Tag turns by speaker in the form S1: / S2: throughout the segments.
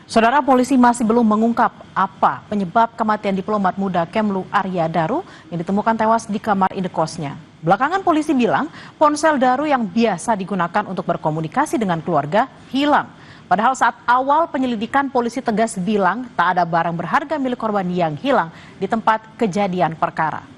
S1: Saudara, polisi masih belum mengungkap apa penyebab kematian diplomat muda Kemlu Arya Daru yang ditemukan tewas di kamar indekosnya. Belakangan polisi bilang ponsel Daru yang biasa digunakan untuk berkomunikasi dengan keluarga hilang. Padahal saat awal penyelidikan polisi tegas bilang tak ada barang berharga milik korban yang hilang di tempat kejadian perkara.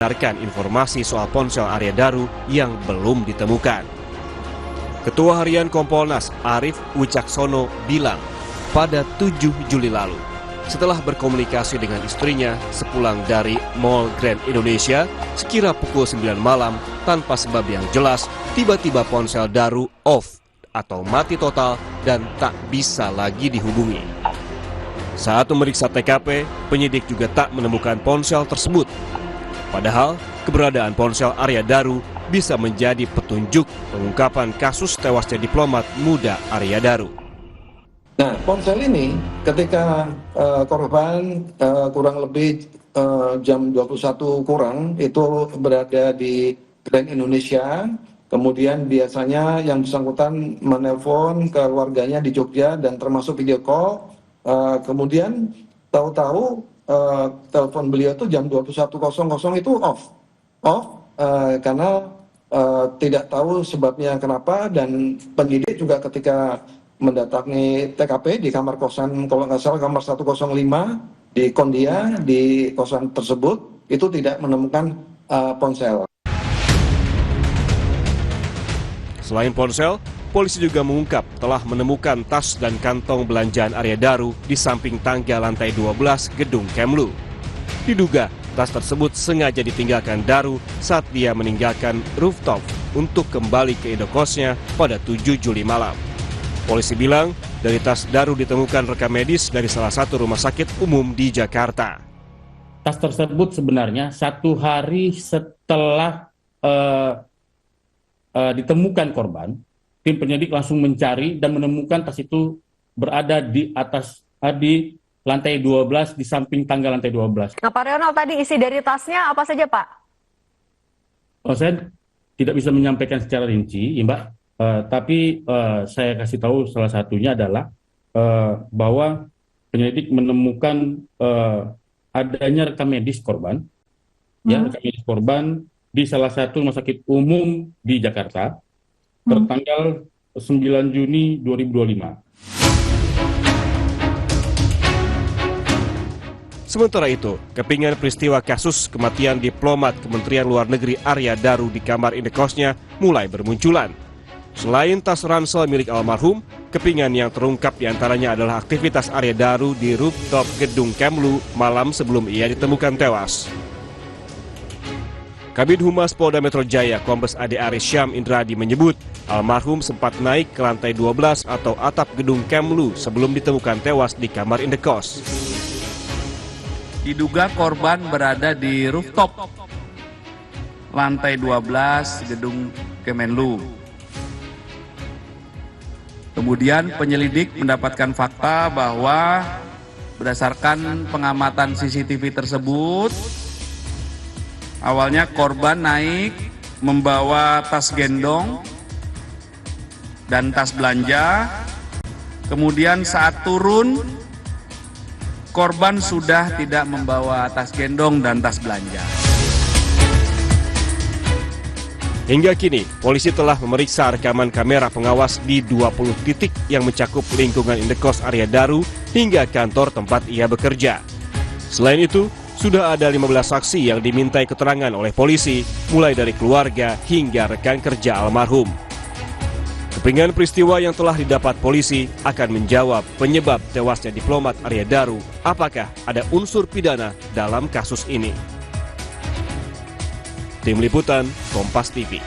S2: Benarkan informasi soal ponsel Arya Daru yang belum ditemukan. Ketua Harian Kompolnas Arief Wicaksono bilang pada 7 Juli lalu, setelah berkomunikasi dengan istrinya sepulang dari Mall Grand Indonesia sekira pukul 9 malam tanpa sebab yang jelas, tiba-tiba ponsel Daru off atau mati total dan tak bisa lagi dihubungi. Saat memeriksa TKP, penyidik juga tak menemukan ponsel tersebut. Padahal, keberadaan ponsel Arya Daru bisa menjadi petunjuk pengungkapan kasus tewasnya diplomat muda Arya Daru.
S3: Nah, ponsel ini ketika korban kurang lebih jam 21 kurang itu berada di Grand Indonesia, kemudian biasanya yang bersangkutan menelpon ke keluarganya di Jogja dan termasuk video call, kemudian tahu-tahu telepon beliau itu jam 21.00 itu off karena tidak tahu sebabnya kenapa, dan penyidik juga ketika mendatangi TKP di kamar kosan, kalau nggak salah kamar 105 di Kondia di kosan tersebut itu tidak menemukan ponsel.
S2: Selain ponsel, polisi juga mengungkap telah menemukan tas dan kantong belanjaan Arya Daru di samping tangga lantai 12 gedung Kemlu. Diduga tas tersebut sengaja ditinggalkan Daru saat dia meninggalkan rooftop untuk kembali ke indekosnya pada 7 Juli malam. Polisi bilang dari tas Daru ditemukan rekam medis dari salah satu rumah sakit umum di Jakarta.
S4: Tas tersebut sebenarnya 1 hari setelah ditemukan korban, tim penyidik langsung mencari dan menemukan tas itu berada di atas di lantai 12, di samping tangga lantai 12.
S5: Nah, Pak Ronald, tadi isi dari tasnya apa saja, Pak?
S4: Saya tidak bisa menyampaikan secara rinci, ya, Mbak. Tapi saya kasih tahu salah satunya adalah bahwa penyelidik menemukan adanya rekam medis korban, ya, rekam medis korban di salah satu rumah sakit umum di Jakarta, tertanggal 9 Juni 2025.
S2: Sementara itu, kepingan peristiwa kasus kematian diplomat Kementerian Luar Negeri Arya Daru di kamar indekosnya mulai bermunculan. Selain tas ransel milik almarhum, kepingan yang terungkap diantaranya adalah aktivitas Arya Daru di rooftop gedung Kemlu malam sebelum ia ditemukan tewas. Kabid Humas Polda Metro Jaya Kombes Ade Aris Syam Indradi menyebut almarhum sempat naik ke lantai 12 atau atap gedung Kemlu sebelum ditemukan tewas di kamar indekos.
S6: Diduga korban berada di rooftop lantai 12 gedung Kemenlu. Kemudian penyelidik mendapatkan fakta bahwa berdasarkan pengamatan CCTV tersebut, awalnya korban naik membawa tas gendong dan tas belanja. Kemudian saat turun, korban sudah tidak membawa tas gendong dan tas belanja.
S2: Hingga kini, polisi telah memeriksa rekaman kamera pengawas di 20 titik yang mencakup lingkungan indekos Arya Daru hingga kantor tempat ia bekerja. Selain itu, Sudah ada 15 saksi yang dimintai keterangan oleh polisi, mulai dari keluarga hingga rekan kerja almarhum. Kepingan peristiwa yang telah didapat polisi akan menjawab penyebab tewasnya diplomat Arya Daru. Apakah ada unsur pidana dalam kasus ini? Tim Liputan, Kompas TV.